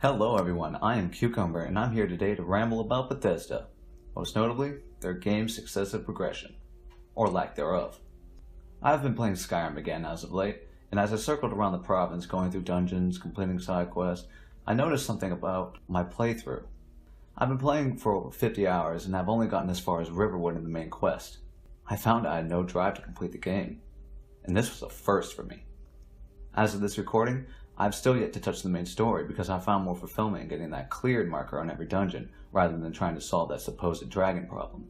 Hello everyone, I am Cucumber and I'm here today to ramble about Bethesda, most notably their game's successive progression, or lack thereof. I've been playing Skyrim again as of late, and as I circled around the province going through dungeons, completing side quests, I noticed something about my playthrough. I've been playing for over 50 hours and I've only gotten as far as Riverwood in the main quest. I found I had no drive to complete the game, and this was a first for me. As of this recording, I've still yet to touch the main story because I found more fulfillment in getting that cleared marker on every dungeon rather than trying to solve that supposed dragon problem.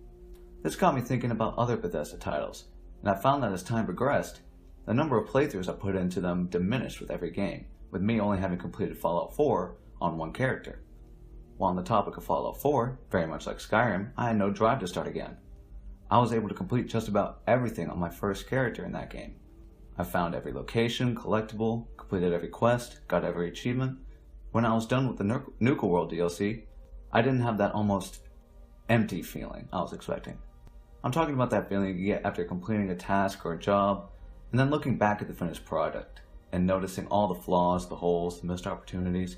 This got me thinking about other Bethesda titles, and I found that as time progressed, the number of playthroughs I put into them diminished with every game, with me only having completed Fallout 4 on one character. While on the topic of Fallout 4, very much like Skyrim, I had no drive to start again. I was able to complete just about everything on my first character in that game. I found every location, collectible, completed every quest, got every achievement. When I was done with the Nuka World DLC, I didn't have that almost empty feeling I was expecting. I'm talking about that feeling you get after completing a task or a job, and then looking back at the finished product, and noticing all the flaws, the holes, the missed opportunities,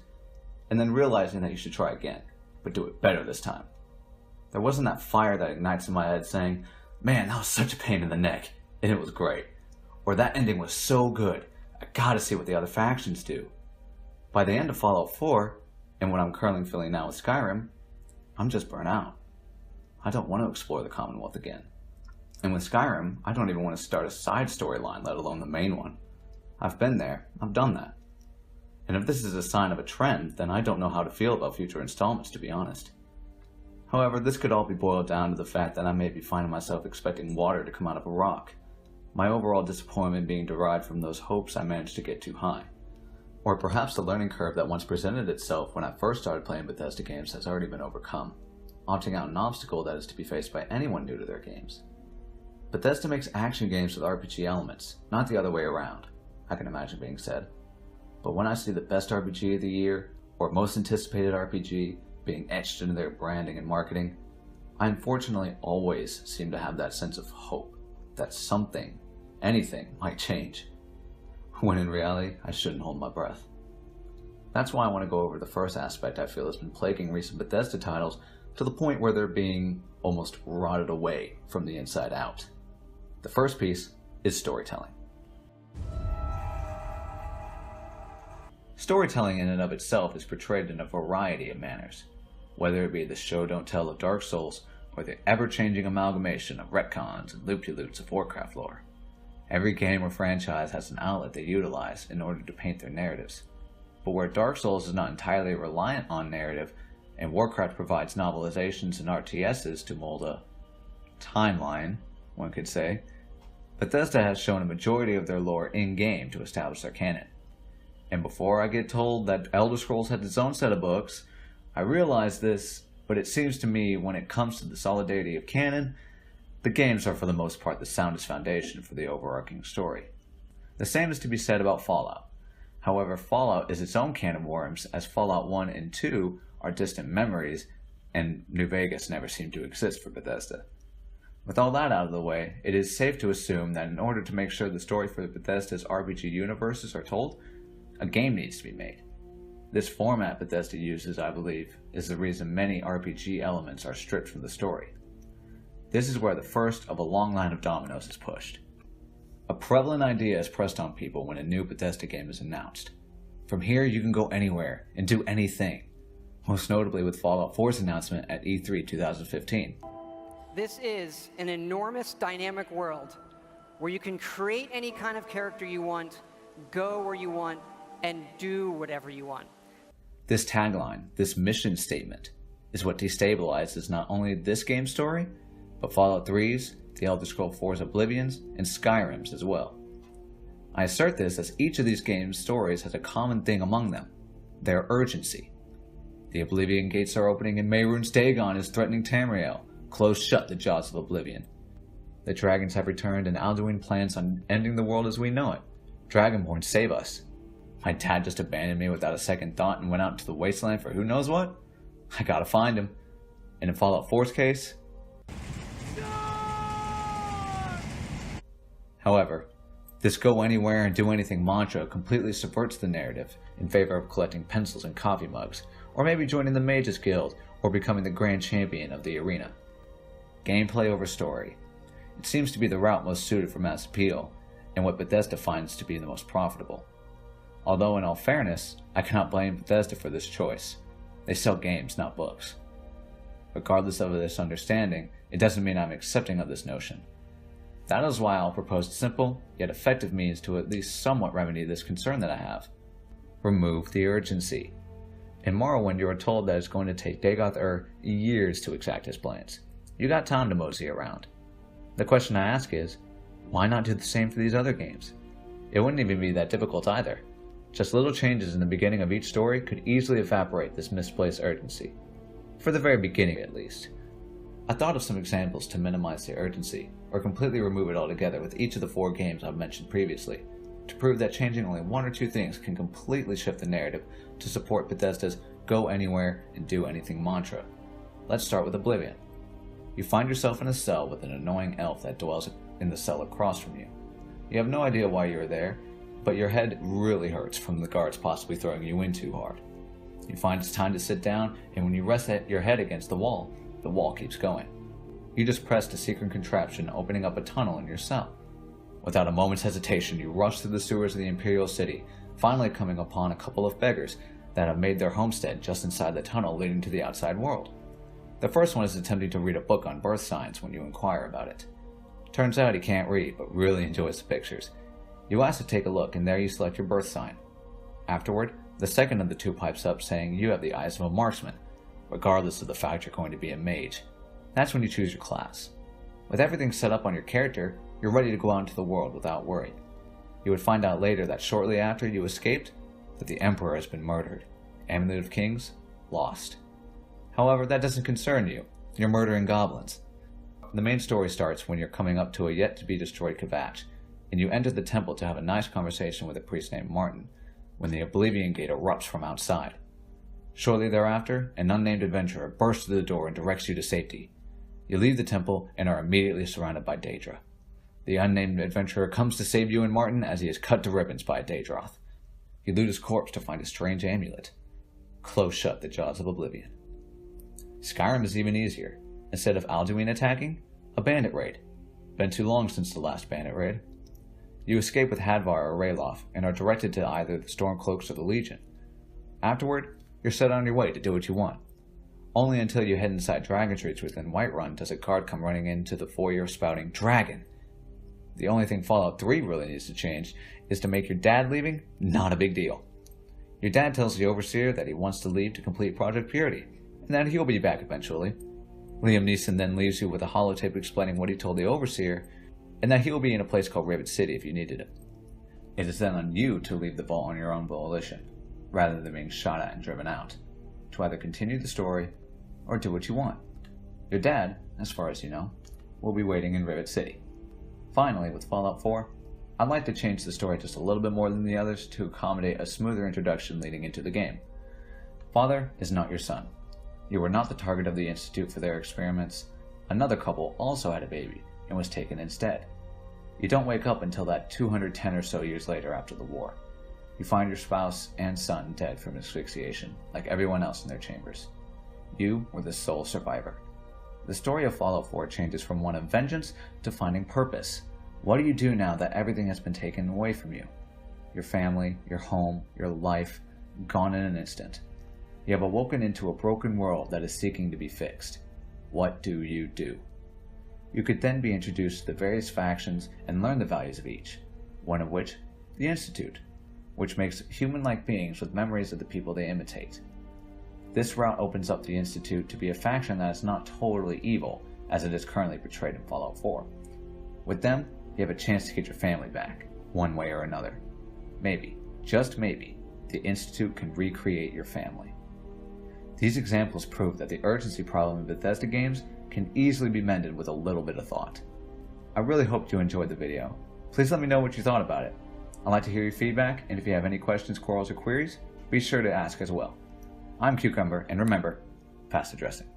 and then realizing that you should try again, but do it better this time. There wasn't that fire that ignites in my head saying, "Man, that was such a pain in the neck, and it was great." Or that ending was so good, I gotta see what the other factions do. By the end of Fallout 4, and what I'm currently feeling now with Skyrim, I'm just burnt out. I don't want to explore the Commonwealth again. And with Skyrim, I don't even want to start a side storyline, let alone the main one. I've been there, I've done that. And if this is a sign of a trend, then I don't know how to feel about future installments, to be honest. However, this could all be boiled down to the fact that I may be finding myself expecting water to come out of a rock. My overall disappointment being derived from those hopes I managed to get too high. Or perhaps the learning curve that once presented itself when I first started playing Bethesda games has already been overcome, opting out an obstacle that is to be faced by anyone new to their games. Bethesda makes action games with RPG elements, not the other way around, I can imagine being said. But when I see the best RPG of the year, or most anticipated RPG, being etched into their branding and marketing, I unfortunately always seem to have that sense of hope that something, anything, might change, when in reality, I shouldn't hold my breath. That's why I want to go over the first aspect I feel has been plaguing recent Bethesda titles to the point where they're being almost rotted away from the inside out. The first piece is storytelling. Storytelling in and of itself is portrayed in a variety of manners, whether it be the show don't tell of Dark Souls or the ever-changing amalgamation of retcons and loop-de-loops of Warcraft lore. Every game or franchise has an outlet they utilize in order to paint their narratives. But where Dark Souls is not entirely reliant on narrative, and Warcraft provides novelizations and RTSs to mold a timeline, one could say, Bethesda has shown a majority of their lore in-game to establish their canon. And before I get told that Elder Scrolls had its own set of books, I realize this, but it seems to me when it comes to the solidity of canon, the games are for the most part the soundest foundation for the overarching story. The same is to be said about Fallout. However, Fallout is its own can of worms, as Fallout 1 and 2 are distant memories, and New Vegas never seemed to exist for Bethesda. With all that out of the way, it is safe to assume that in order to make sure the story for Bethesda's RPG universes are told, a game needs to be made. This format Bethesda uses, I believe, is the reason many RPG elements are stripped from the story. This is where the first of a long line of dominoes is pushed. A prevalent idea is pressed on people when a new Bethesda game is announced. From here you can go anywhere and do anything, most notably with Fallout 4's announcement at E3 2015. This is an enormous dynamic world where you can create any kind of character you want, go where you want, and do whatever you want. This tagline, this mission statement, is what destabilizes not only this game's story, but Fallout 3's, The Elder Scrolls 4's Oblivion's, and Skyrim's as well. I assert this as each of these games' stories has a common thing among them, their urgency. The Oblivion gates are opening and Mehrunes Dagon is threatening Tamriel, close shut the jaws of Oblivion. The dragons have returned and Alduin plans on ending the world as we know it. Dragonborn, save us. My dad just abandoned me without a second thought and went out into the wasteland for who knows what? I gotta find him. And in Fallout 4's case... However, this go anywhere and do anything mantra completely subverts the narrative in favor of collecting pencils and coffee mugs, or maybe joining the Mages Guild or becoming the grand champion of the arena. Gameplay over story. It seems to be the route most suited for mass appeal, and what Bethesda finds to be the most profitable. Although in all fairness, I cannot blame Bethesda for this choice. They sell games, not books. Regardless of this understanding, it doesn't mean I'm accepting of this notion. That is why I'll propose a simple, yet effective means to at least somewhat remedy this concern that I have. Remove the urgency. In Morrowind, you are told that it's going to take Dagoth years to exact his plans. You got time to mosey around. The question I ask is, why not do the same for these other games? It wouldn't even be that difficult either. Just little changes in the beginning of each story could easily evaporate this misplaced urgency. For the very beginning, at least. I thought of some examples to minimize the urgency, or completely remove it altogether with each of the 4 games I've mentioned previously, to prove that changing only 1 or 2 things can completely shift the narrative to support Bethesda's go anywhere and do anything mantra. Let's start with Oblivion. You find yourself in a cell with an annoying elf that dwells in the cell across from you. You have no idea why you are there, but your head really hurts from the guards possibly throwing you in too hard. You find it's time to sit down, and when you rest your head against the wall keeps going. You just pressed a secret contraption opening up a tunnel in your cell. Without a moment's hesitation, you rush through the sewers of the Imperial City, finally coming upon a couple of beggars that have made their homestead just inside the tunnel leading to the outside world. The first one is attempting to read a book on birth signs when you inquire about it. Turns out he can't read, but really enjoys the pictures. You ask to take a look, and there you select your birth sign. Afterward, the second of the 2 pipes up saying you have the eyes of a marksman, regardless of the fact you're going to be a mage. That's when you choose your class. With everything set up on your character, you're ready to go out into the world without worry. You would find out later that shortly after you escaped, that the Emperor has been murdered. Amulet of Kings, lost. However, that doesn't concern you. You're murdering goblins. The main story starts when you're coming up to a yet-to-be-destroyed Kvatch, and you enter the temple to have a nice conversation with a priest named Martin, when the Oblivion Gate erupts from outside. Shortly thereafter, an unnamed adventurer bursts through the door and directs you to safety. You leave the temple and are immediately surrounded by Daedra. The unnamed adventurer comes to save you and Martin as he is cut to ribbons by a Daedroth. You loot his corpse to find a strange amulet. Close shut the jaws of Oblivion. Skyrim is even easier. Instead of Alduin attacking, a bandit raid. Been too long since the last bandit raid. You escape with Hadvar or Ralof and are directed to either the Stormcloaks or the Legion. Afterward, you're set on your way to do what you want. Only until you head inside Dragon's within Whiterun does a guard come running into the foyer spouting Dragon. The only thing Fallout 3 really needs to change is to make your dad leaving not a big deal. Your dad tells the Overseer that he wants to leave to complete Project Purity, and that he'll be back eventually. Liam Neeson then leaves you with a holotape explaining what he told the Overseer, and that he will be in a place called Rivet City if you needed him. It is then on you to leave the vault on your own volition, rather than being shot at and driven out, to either continue the story or do what you want. Your dad, as far as you know, will be waiting in Rivet City. Finally, with Fallout 4, I'd like to change the story just a little bit more than the others to accommodate a smoother introduction leading into the game. Father is not your son. You were not the target of the Institute for their experiments. Another couple also had a baby and was taken instead. You don't wake up until that 210 or so years later after the war. You find your spouse and son dead from asphyxiation, like everyone else in their chambers. You were the sole survivor. The story of Fallout 4 changes from one of vengeance to finding purpose. What do you do now that everything has been taken away from you? Your family, your home, your life, gone in an instant. You have awoken into a broken world that is seeking to be fixed. What do you do? You could then be introduced to the various factions and learn the values of each, one of which, the Institute, which makes human-like beings with memories of the people they imitate. This route opens up the Institute to be a faction that is not totally evil, as it is currently portrayed in Fallout 4. With them, you have a chance to get your family back, one way or another. Maybe, just maybe, the Institute can recreate your family. These examples prove that the urgency problem in Bethesda games can easily be mended with a little bit of thought. I really hope you enjoyed the video. Please let me know what you thought about it. I'd like to hear your feedback, and if you have any questions, quarrels, or queries, be sure to ask as well. I'm Cucumber, and remember, pass the dressing.